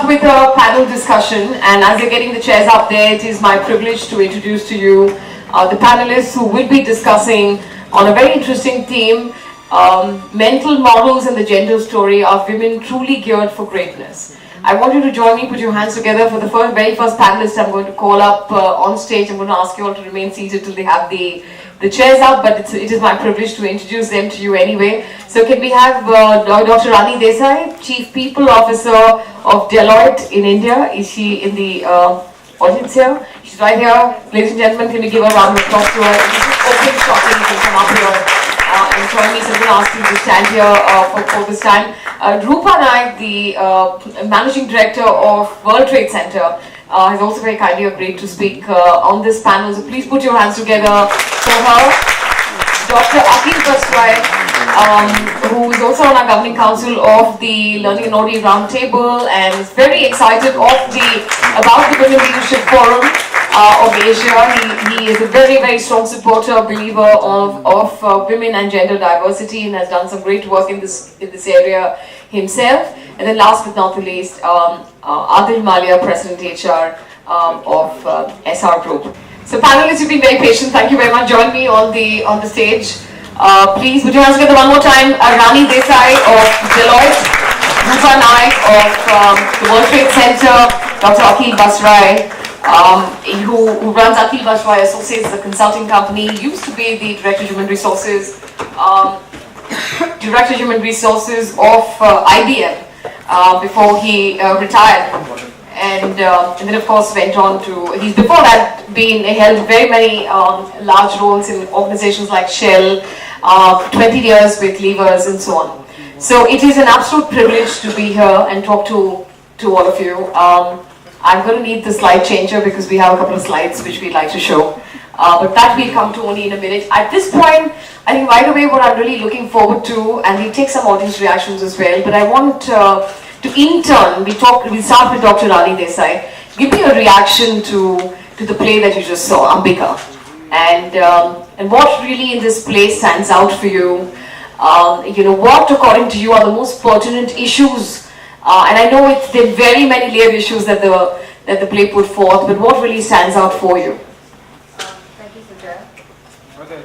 With a panel discussion, and as you're getting the chairs up there, it is my privilege to introduce to you the panelists who will be discussing on a very interesting theme, mental models and the gender story of women truly geared for greatness. I want you to join me, put your hands together for the very first panelist I'm going to call up on stage. I'm going to ask you all to remain seated till they have the chairs up, but it is my privilege to introduce them to you anyway. So can we have Dr. Rani Desai, Chief People Officer of Deloitte in India. Is she in the audience here? She's right here. Ladies and gentlemen, can we give a round of applause to her? This is open shotting. You can come up here and join me. So I'm going to ask you to stand here for this time. Rupa Naik, the Managing Director of World Trade Center, has also very kindly agreed to speak on this panel. So please put your hands together for her. Dr. Akhil Basrai, who is also on our governing council of the Learning and Knowledge Roundtable, and is very excited about the Women Leadership Forum of Asia. He is a very strong supporter, believer of women and gender diversity, and has done some great work in this area himself. And then last but not the least, Adil Malia, President HR of SR Group. So panelists, you've been very patient. Thank you very much. Join me on the stage. Please put your hands together one more time. Rani Desai of Deloitte, Rupa Naik of the World Trade Center, Dr. Akhil Basrai, who runs Akhil Basrai Associates, the consulting company. He used to be the Director of Human Resources, of IBM before he retired. And then of course went on to, he's before that held very many large roles in organizations like Shell, 20 years with Levers and so on. So it is an absolute privilege to be here and talk to all of you. I'm going to need the slide changer because we have a couple of slides which we'd like to show. But that we'll come to only in a minute. At this point, I think right away what I'm really looking forward to, and we'll take some audience reactions as well, but I want to in turn, we'll start with Dr. Rani Desai. Give me a reaction to the play that you just saw, Ambika. And what really in this play stands out for you? What according to you are the most pertinent issues? And I know there are very many layered issues that the play put forth, but what really stands out for you? Thank you, Sujaya. Okay.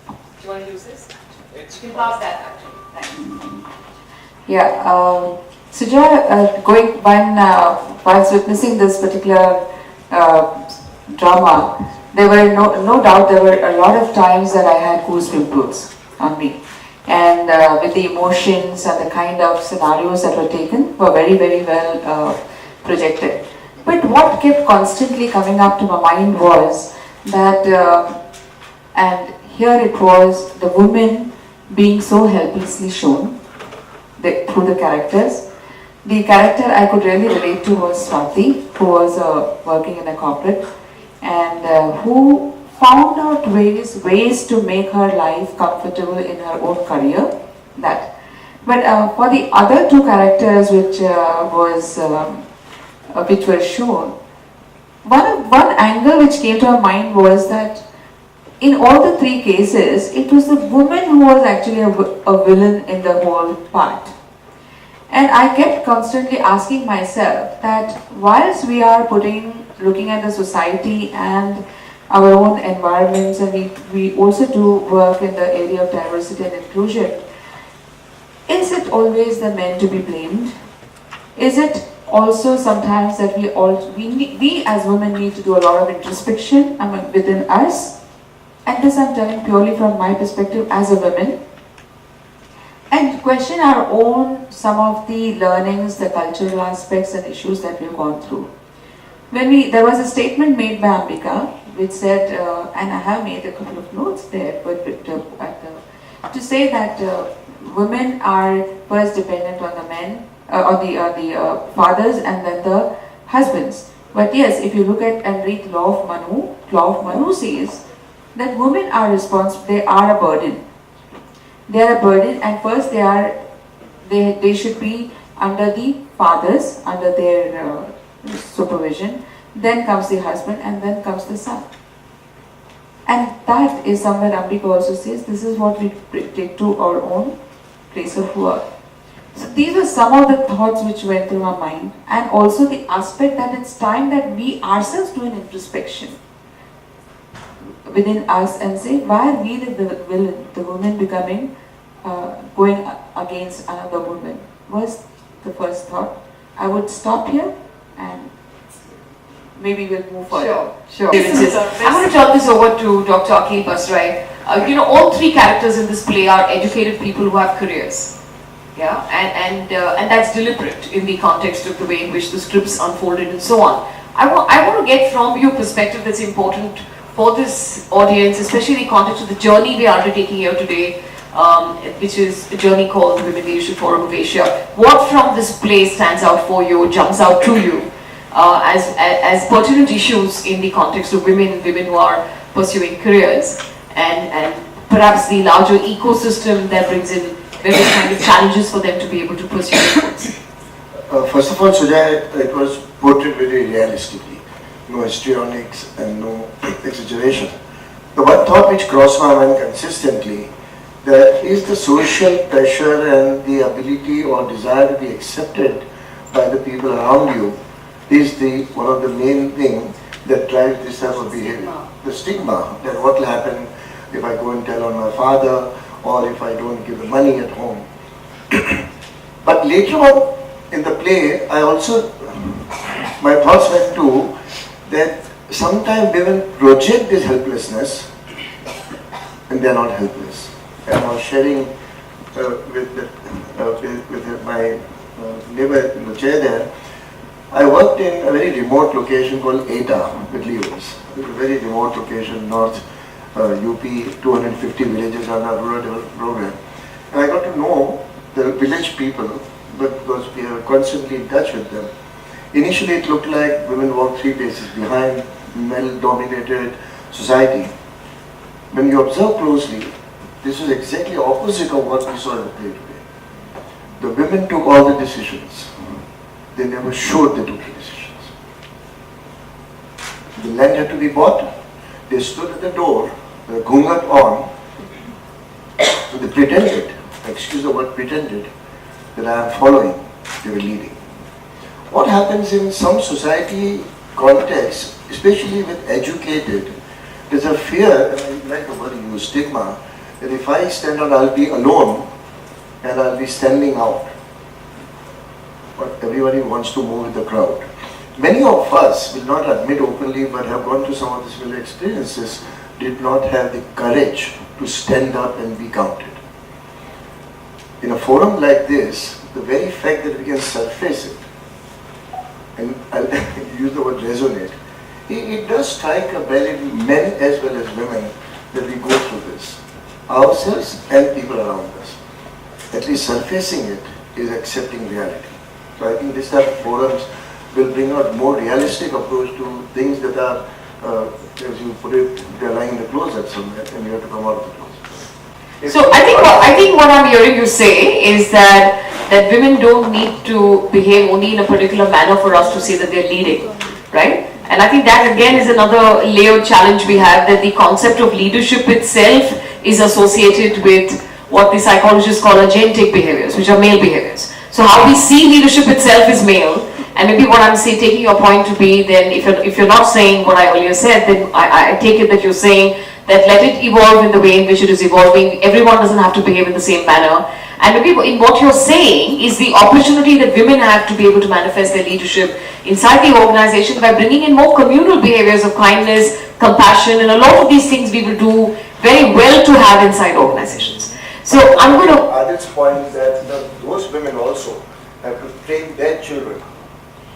Do you want to use this? You can pass that actually. Thanks. Yeah, Sujaya, whilst witnessing this particular drama, there were no doubt there were a lot of times that I had goose pimples on me, and with the emotions and the kind of scenarios that were taken were very, very well projected. But what kept constantly coming up to my mind was that, and here it was the woman being so helplessly shown through the characters. The character I could really relate to was Swati, who was working in a corporate, and who found out various ways to make her life comfortable in her own career. But for the other two characters which were shown, one angle which came to our mind was that in all the three cases, it was the woman who was actually a villain in the whole part. And I kept constantly asking myself that whilst we are looking at the society and our own environments, and we also do work in the area of diversity and inclusion, is it always the men to be blamed? Is it also sometimes that we as women need to do a lot of introspection within us? And this I'm telling purely from my perspective as a woman, and question our own, some of the learnings, the cultural aspects and issues that we've gone through. There was a statement made by Ambika which said, and I have made a couple of notes there, to say that women are first dependent on the men, on the fathers, and then the husbands. But yes, if you look at and read Law of Manu says that women are responsible, they are a burden. They are a burden, and first they should be under the fathers, under their supervision. Then comes the husband, and then comes the son. And that is somewhere Ambika also says, this is what we take to our own place of work. So these were some of the thoughts which went through my mind, and also the aspect that it's time that we ourselves do an introspection within us and say, why are we the woman becoming, going against another woman, was the first thought. I would stop here and maybe we'll move further. Sure. I'm going to turn this over to Dr. Akhil Basrai. All three characters in this play are educated people who have careers. Yeah, and that's deliberate in the context of the way in which the scripts unfolded and so on. I want to get from your perspective that's important for this audience, especially in the context of the journey we are undertaking here today, which is a journey called the Women Leadership Forum of Asia. What from this play stands out for you, jumps out to you as pertinent issues in the context of women who are pursuing careers, and perhaps the larger ecosystem that brings in various kind of challenges for them to be able to pursue their goals? First of all, Sujaya, it was portrayed very realistically. No histrionics and no exaggeration. The one thought which crossed my mind consistently, that is the social pressure and the ability or desire to be accepted by the people around you is one of the main things that drives this type of behavior. The stigma, that what will happen if I go and tell on my father, or if I don't give the money at home. But later on in the play, my thoughts went to that sometimes women project this helplessness and they are not helpless. And I was sharing with my neighbor in the chair there. I worked in a very remote location called Eta with Leos. It's a very remote location, north UP, 250 villages on our rural development program. And I got to know the village people but because we are constantly in touch with them. Initially it looked like women walk 3 paces behind male-dominated society. When you observe closely, this was exactly opposite of what we saw in the play today. The women took all the decisions. They never showed they took the decisions. The land had to be bought. They stood at the door, the ghungat on. So they pretended, excuse the word pretended, that I am following. They were leading. What happens in some society contexts, especially with educated, there's a fear, and I like the word you use, stigma, that if I stand out, I'll be alone and I'll be standing out. But everybody wants to move with the crowd. Many of us will not admit openly, but have gone through some of the similar experiences, did not have the courage to stand up and be counted. In a forum like this, the very fact that we can surface it, and I'll use the word resonate, it does strike a bell in men as well as women that we go through this, ourselves and people around us. At least surfacing it is accepting reality. So I think this type of forums will bring out more realistic approach to things that are, as you put it, they're lying in the closet somewhere and you have to come out of the closet. So I think what I'm hearing you say is that women don't need to behave only in a particular manner for us to say that they're leading, right? And I think that again is another layered challenge we have, that the concept of leadership itself is associated with what the psychologists call agentic behaviors, which are male behaviors. So how we see leadership itself is male, and maybe what I'm saying, taking your point to be, then if you're not saying what I earlier said, then I take it that you're saying that let it evolve in the way in which it is evolving. Everyone doesn't have to behave in the same manner. And maybe in what you're saying is the opportunity that women have to be able to manifest their leadership inside the organization by bringing in more communal behaviors of kindness, compassion, and a lot of these things we will do very well to have inside organizations. So I'm going to... Adit's point that those women also have to train their children.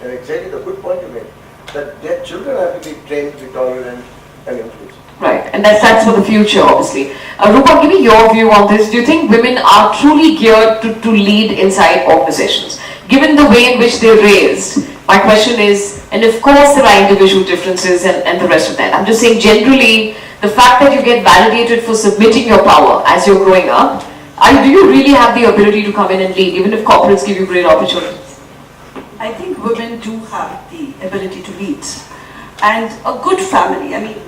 And exactly the good point you made, that their children have to be trained to be tolerant and inclusive. Right, and that's for the future, obviously. Rupa, give me your view on this. Do you think women are truly geared to lead inside organizations? Given the way in which they're raised, my question is, and of course there are individual differences and the rest of that. I'm just saying generally, the fact that you get validated for submitting your power as you're growing up, do you really have the ability to come in and lead, even if corporates give you great opportunities? I think women do have the ability to lead. And a good family, I mean,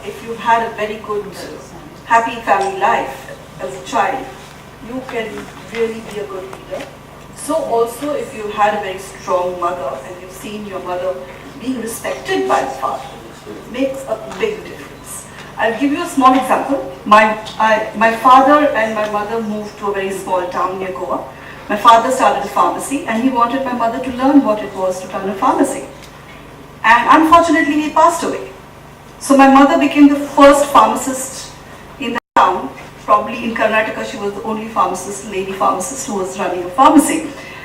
if you've had a very good, happy family life as a child, you can really be a good leader. So also if you had a very strong mother and you've seen your mother being respected by the father, it makes a big difference. I'll give you a small example. My father and my mother moved to a very small town near Goa. My father started a pharmacy and he wanted my mother to learn what it was to run a pharmacy. And unfortunately he passed away. So my mother became the first pharmacist in the town. Probably in Karnataka she was the only lady pharmacist who was running a pharmacy.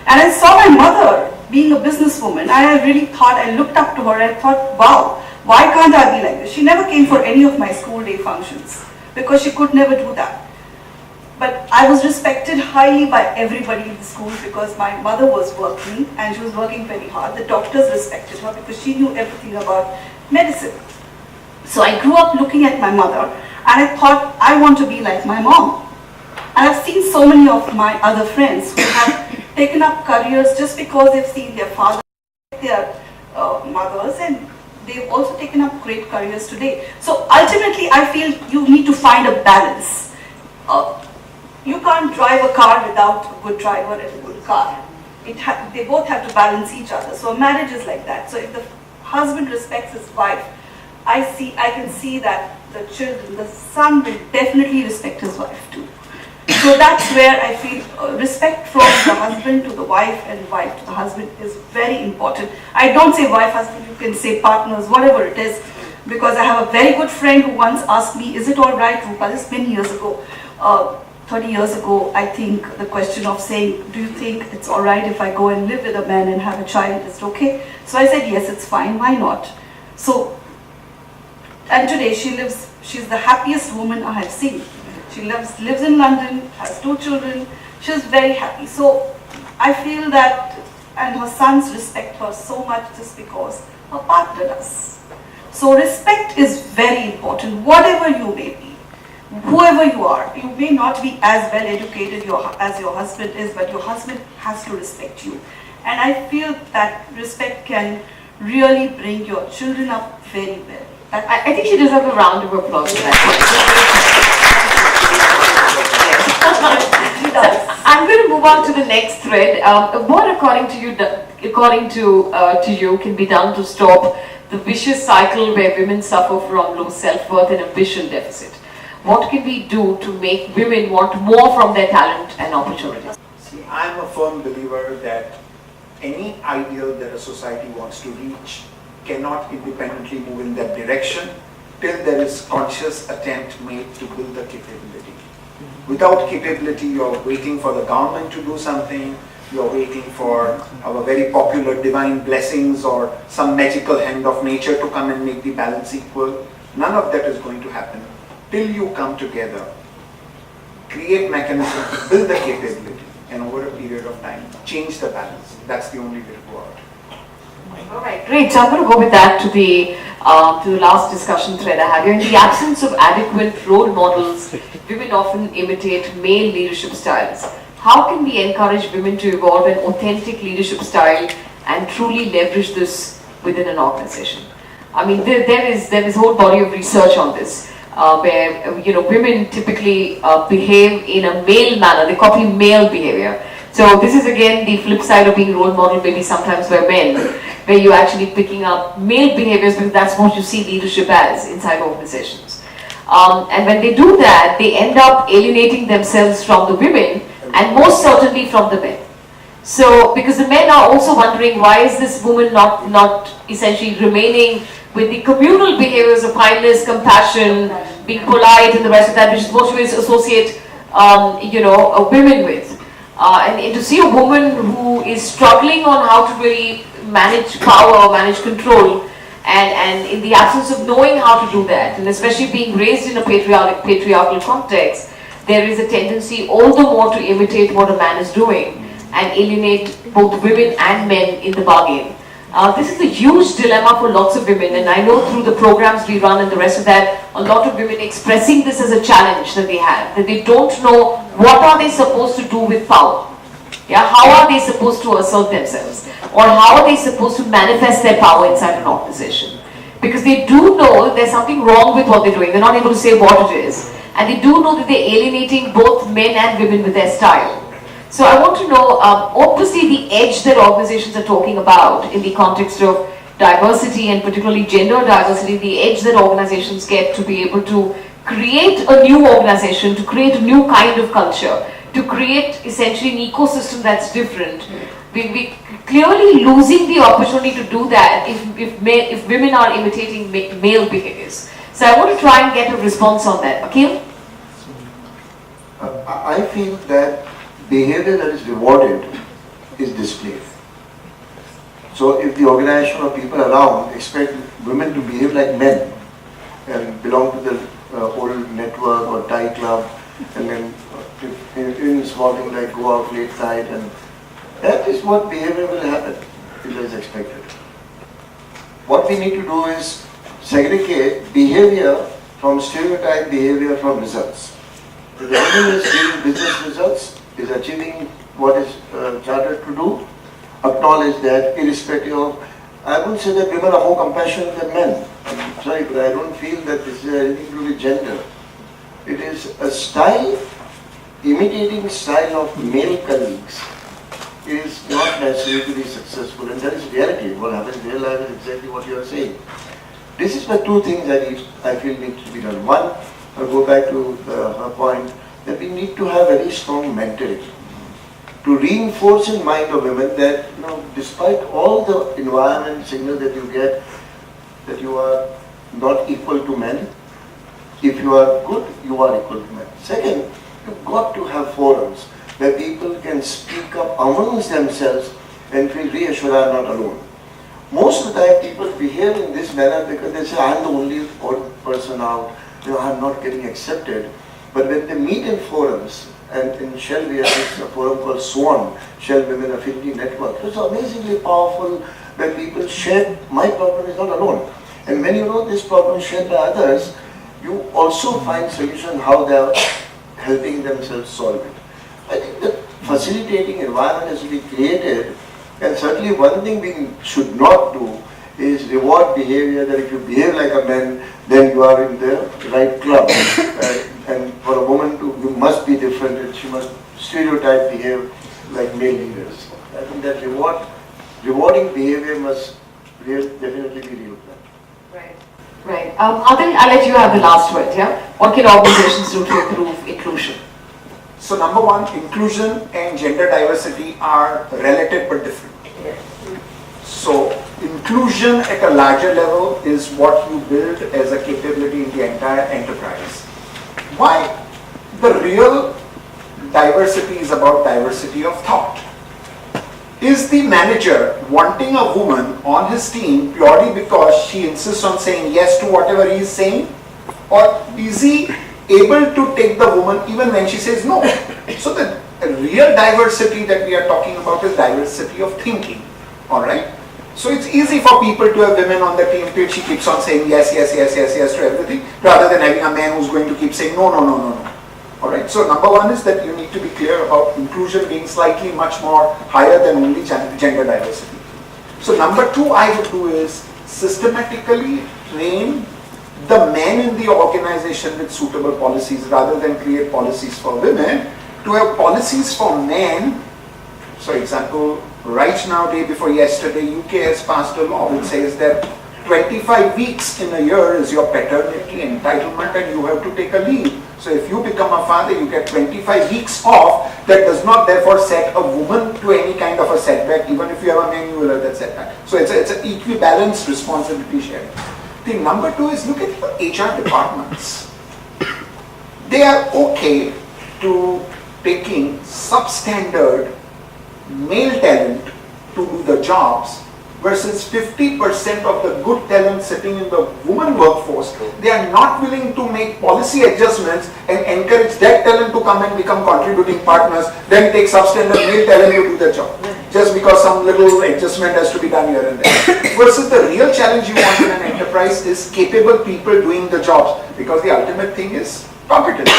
And I saw my mother being a businesswoman. I really thought, I looked up to her and I thought, wow, why can't I be like this? She never came for any of my school day functions because she could never do that. But I was respected highly by everybody in the school because my mother was working and she was working very hard. The doctors respected her because she knew everything about medicine. So I grew up looking at my mother and I thought I want to be like my mom. And I've seen so many of my other friends who have taken up careers just because they've seen their father, their mothers, and they've also taken up great careers today. So ultimately I feel you need to find a balance. You can't drive a car without a good driver and a good car. They both have to balance each other. So a marriage is like that. So if the husband respects his wife, I can see that the son will definitely respect his wife too. So that's where I feel respect from the husband to the wife and wife to the husband is very important. I don't say wife, husband, you can say partners, whatever it is, because I have a very good friend who once asked me, is it all right, Rupa? This has been years ago. 30 years ago, I think the question of saying, do you think it's all right if I go and live with a man and have a child? Is it okay? So I said, yes, it's fine. Why not? So, and today she's the happiest woman I have seen. She lives in London, has 2 children. She's very happy. So I feel that, and her sons respect her so much just because her partner does. So respect is very important, whatever you may be, whoever you are. You may not be as well educated as your husband is, but your husband has to respect you. And I feel that respect can really bring your children up very well. I think she deserves a round of applause for that. I'm going to move on to the next thread. What, according to you, can be done to stop the vicious cycle where women suffer from low self-worth and ambition deficit? What can we do to make women want more from their talent and opportunities? See, I'm a firm believer that any ideal that a society wants to reach cannot independently move in that direction till there is conscious attempt made to build the capability. Without capability, you're waiting for the government to do something, you're waiting for our very popular divine blessings or some magical hand of nature to come and make the balance equal. None of that is going to happen till you come together, create mechanisms, build the capability, and over a period of time, change the balance. That's the only way to go out. All right, great. So I'm going to go with that to the last discussion thread I have here. In the absence of adequate role models, women often imitate male leadership styles. How can we encourage women to evolve an authentic leadership style and truly leverage this within an organization? I mean, there is a whole body of research on this, where women typically behave in a male manner. They copy male behavior. So this is again the flip side of being role model, maybe sometimes by men, where you're actually picking up male behaviors because that's what you see leadership as inside organizations. And when they do that, they end up alienating themselves from the women and most certainly from the men. So, because the men are also wondering, why is this woman not essentially remaining with the communal behaviors of kindness, compassion, being polite and the rest of that, which is what we associate, women with. And to see a woman who is struggling on how to really manage power, manage control, and in the absence of knowing how to do that, and especially being raised in a patriarchal context, there is a tendency all the more to imitate what a man is doing and alienate both women and men in the bargain. This is a huge dilemma for lots of women, and I know through the programs we run and the rest of that, a lot of women expressing this as a challenge that they have, that they don't know what are they supposed to do with power. Yeah, how are they supposed to assert themselves? Or how are they supposed to manifest their power inside an organization? Because they do know that there's something wrong with what they're doing. They're not able to say what it is. And they do know that they're alienating both men and women with their style. So I want to know, obviously the edge that organizations are talking about in the context of diversity and particularly gender diversity, the edge that organizations get to be able to create a new organization, to create a new kind of culture, to create essentially an ecosystem that's different. We're clearly losing the opportunity to do that if women are imitating male behaviors. So I want to try and get a response on that. Akhil? I feel that behavior that is rewarded is displayed. So if the organization or people around expect women to behave like men and belong to the old network or Thai club, and then in involving like go out late night, and that is what behavior will happen. It is expected. What we need to do is segregate behavior from stereotype behavior from results. If the woman is giving business results, is achieving what is chartered to do, acknowledge that irrespective of, I wouldn't say that women are more compassionate than men. I'm sorry, but I don't feel that this is anything to do with gender. It is a style, imitating style of male colleagues is not necessary to be successful, and that is reality. What happens in real life is exactly what you are saying. This is the two things that I feel need to be done. One, I'll go back to her point, that we need to have very strong mentoring to reinforce in mind of women that, despite all the environment signal that you get, that you are not equal to men. If you are good, you are equal to men. Second, you've got to have forums where people can speak up amongst themselves and feel reassured I am not alone. Most of the time people behave in this manner because they say I am the only odd person out, I am not getting accepted. But when they meet in forums And in Shell we have this forum called SWAN, Shell Women Affinity Network. It's amazingly powerful when people share, my problem is not alone. And when you know this problem is shared by others, you also find solution how they are helping themselves solve it. I think the facilitating environment has to be created, and certainly one thing we should not do is reward behavior that if you behave like a man, then you are in the right club. And for a woman to, you must be different, and she must stereotype behave like male leaders. I think that rewarding behavior must definitely be real. Right. Right. Adil, I'll let you have the last word, yeah? What can organizations do to improve inclusion? So number one, inclusion and gender diversity are relative but different. So inclusion at a larger level is what you build as a capability in the entire enterprise. Why? The real diversity is about diversity of thought. Is the manager wanting a woman on his team purely because she insists on saying yes to whatever he is saying? Or is he able to take the woman even when she says no? So the real diversity that we are talking about is diversity of thinking. Alright? So it's easy for people to have women on the team till she keeps on saying yes, yes, yes, yes, yes to everything, rather than having a man who's going to keep saying no, no, no, no, no. Alright, so number one is that you need to be clear about inclusion being slightly much more higher than only gender diversity. So number two I would do is systematically train the men in the organization with suitable policies rather than create policies for women, to have policies for men. So example, right now, day before yesterday, UK has passed a law which says that 25 weeks in a year is your paternity entitlement and you have to take a leave. So if you become a father, you get 25 weeks off. That does not therefore set a woman to any kind of a setback. Even if you have a man, you will have that setback. So it's an equibalanced responsibility sharing. The number two is look at your HR departments. They are okay to taking substandard male talent to do the jobs versus 50% of the good talent sitting in the woman workforce. They are not willing to make policy adjustments and encourage that talent to come and become contributing partners, then take substandard male talent to do the job. Just because some little adjustment has to be done here and there. Versus the real challenge you want in an enterprise is capable people doing the jobs, because the ultimate thing is competence.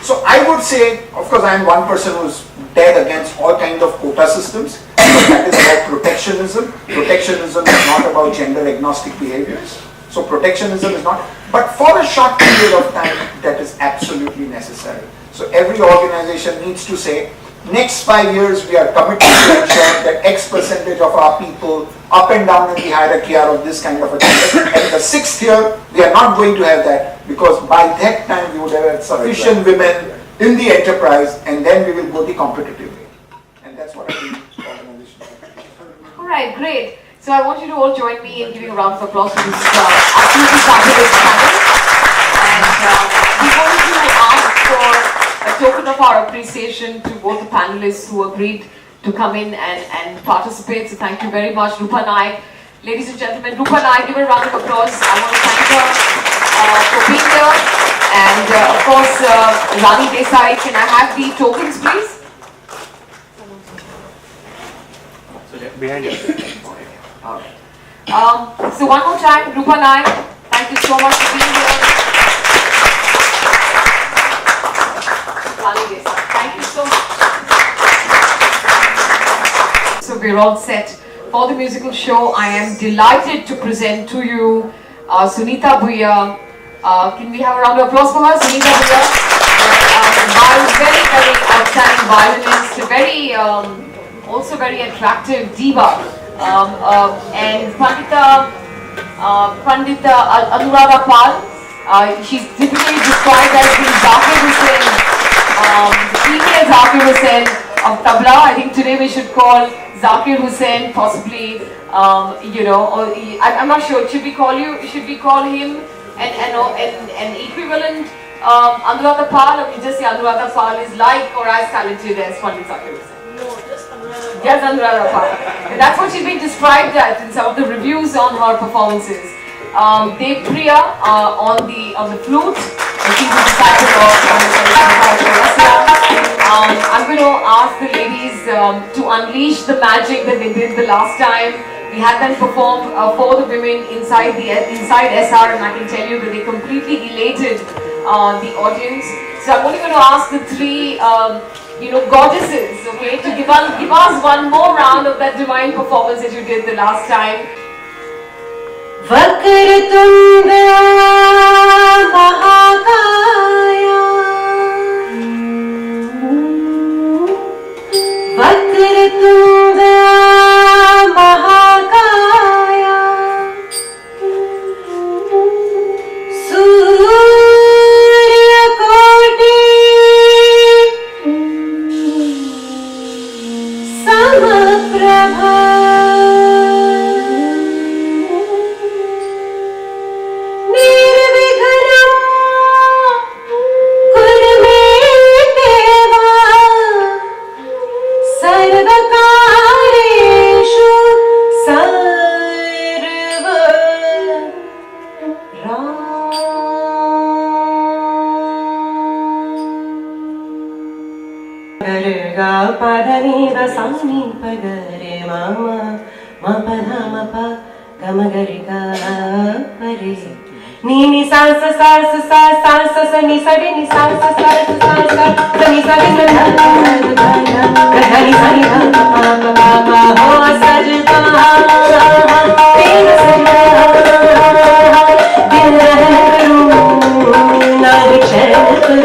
So I would say, of course I am one person who's dead against all kinds of quota systems. That is about protectionism. Protectionism is not about gender agnostic behaviors. So protectionism is not, but for a short period of time that is absolutely necessary. So every organization needs to say, next 5 years we are committed to ensure that X percentage of our people up and down in the hierarchy are of this kind of a gender. And the 6th year we are not going to have that, because by that time we would have had sufficient women in the enterprise, and then we will go the competitive way. And that's what I think organizations have. Alright, great. So I want you to all join me in giving a round of applause for this absolutely fabulous panel. And we wanted to ask for a token of our appreciation to both the panelists who agreed to come in and participate. So thank you very much, Rupa Naik. Ladies and gentlemen, Rupa Naik, give her a round of applause. I want to thank her for being here. And of course, Rani Desai, can I have the tokens, please? Behind you. Alright. So one more time, Rupa Naik, thank you so much for being here. Rani Desai, thank you so much. So we're all set for the musical show. I am delighted to present to you Sunita Bhuya. Can we have a round of applause for her? Sunita Bhuya, very, very outstanding violinist, very, also very attractive diva, and Pandita Anuradha Pal. She's typically described as the Zakir Hussain, female Zakir Hussain of tabla. I think today we should call Zakir Hussain possibly, I'm not sure. Should we call him an equivalent Anuradha Pal, or we just say Anuradha Pal is like or as talented as Pandit Zakir Hussain? No, just Anuradha. Just Anuradha Pal. And that's what she's been described as in some of the reviews on her performances. Dev Priya on the flute, and she's a disciple of I'm going to ask the ladies to unleash the magic that they did the last time. We had them perform for the women inside SR, and I can tell you that they completely elated the audience. So I'm only going to ask the three, goddesses, okay, to give us one more round of that divine performance that you did the last time. Vakratunda Mahakaya, Vakratunda Mahakaya, Surya Koti Samaprabha, Padani basani pagare mama ma pada ma pa gamagari ga pare ni sa sa sa sa sa sa sa sa ni sa ni sa sa sa sa sa sa ni sa ni sa ni sa ni ha pa pa pa ho sajda din sajda din karu na chhe karu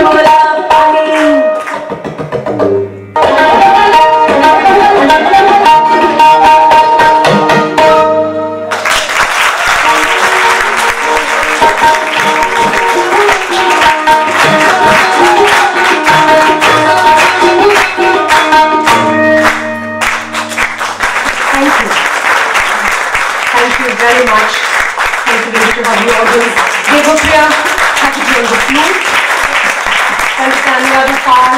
Mola Thank you very much. Thank you to have the audience. Devopriya, thank you to the flute. Thank you standing out far.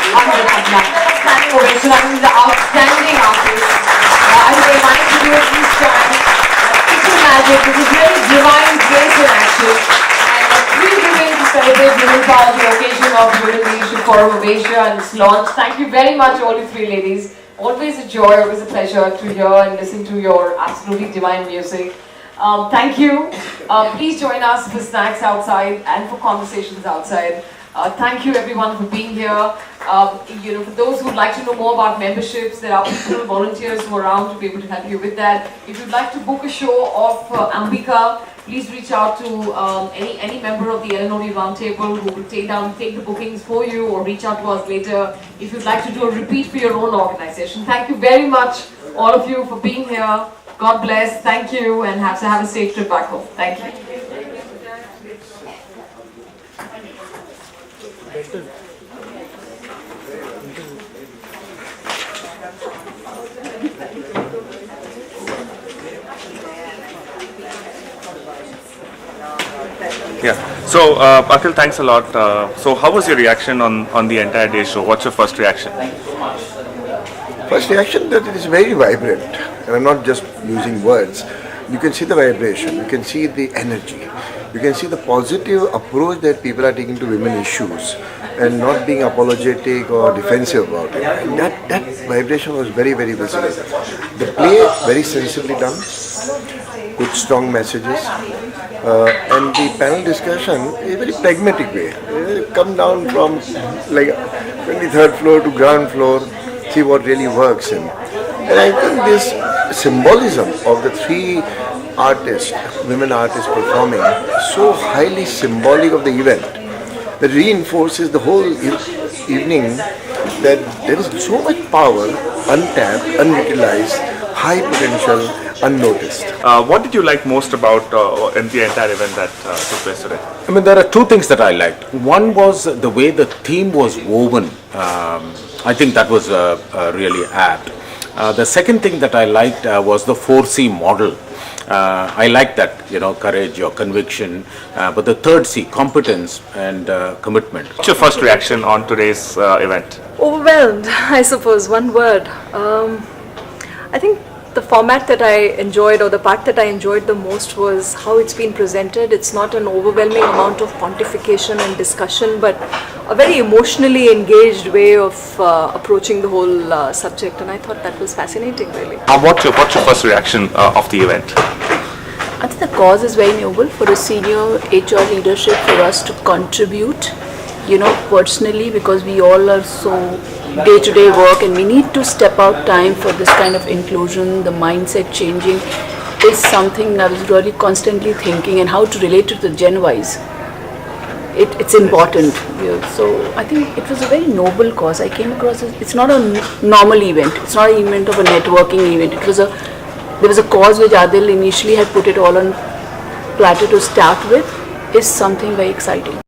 Standing ovation. I mean, the outstanding artist. I will remind you to do it each time. It's a magic. This is really divine grace in action. And we're going to celebrate Women's Hour on the occasion of Women Leadership Forum of Asia and its launch. Thank you very much, all you three ladies. Always a joy, always a pleasure to hear and listen to your absolutely divine music. Thank you. Please join us for snacks outside and for conversations outside. Thank you everyone for being here. For those who'd like to know more about memberships, there are people, volunteers who are around to be able to help you with that. If you'd like to book a show of Ambika, please reach out to any member of the LNOD Roundtable who will take the bookings for you, or reach out to us later if you'd like to do a repeat for your own organization. Thank you very much, all of you, for being here. God bless. Thank you, and have a safe trip back home. Thank you. Yeah. So, Akhil, thanks a lot. So, how was your reaction on the entire day show? What's your first reaction? First reaction that it is very vibrant, and I'm not just using words. You can see the vibration, you can see the energy, you can see the positive approach that people are taking to women issues and not being apologetic or defensive about it. And that vibration was very, very visible. The play very sensibly done, good strong messages, and the panel discussion in a very pragmatic way. Come down from like 23rd floor to ground floor, see what really works in. And I think this symbolism of the three artists, women artists performing, so highly symbolic of the event, that reinforces the whole evening that there is so much power, untapped, unutilized, high potential, unnoticed. What did you like most about in the entire event that took place today? I mean, there are two things that I liked. One was the way the theme was woven. I think that was really apt. The second thing that I liked was the 4C model. I like that, courage or conviction. But the third C, competence and commitment. What's your first reaction on today's event? Overwhelmed, I suppose, one word. I think the format that I enjoyed, or the part that I enjoyed the most, was how it's been presented. It's not an overwhelming amount of pontification and discussion, but a very emotionally engaged way of approaching the whole subject, and I thought that was fascinating, really. What's your first reaction of the event? I think the cause is very noble for a senior HR leadership, for us to contribute, personally, because we all are so day-to-day work, and we need to step out time for this kind of inclusion. The mindset changing is something I was really constantly thinking, and how to relate to the Gen Ys. It's important. So I think it was a very noble cause. I came across it's not a normal event. It's not an event of a networking event. There was a cause which Adil initially had put it all on platter to start with, is something very exciting.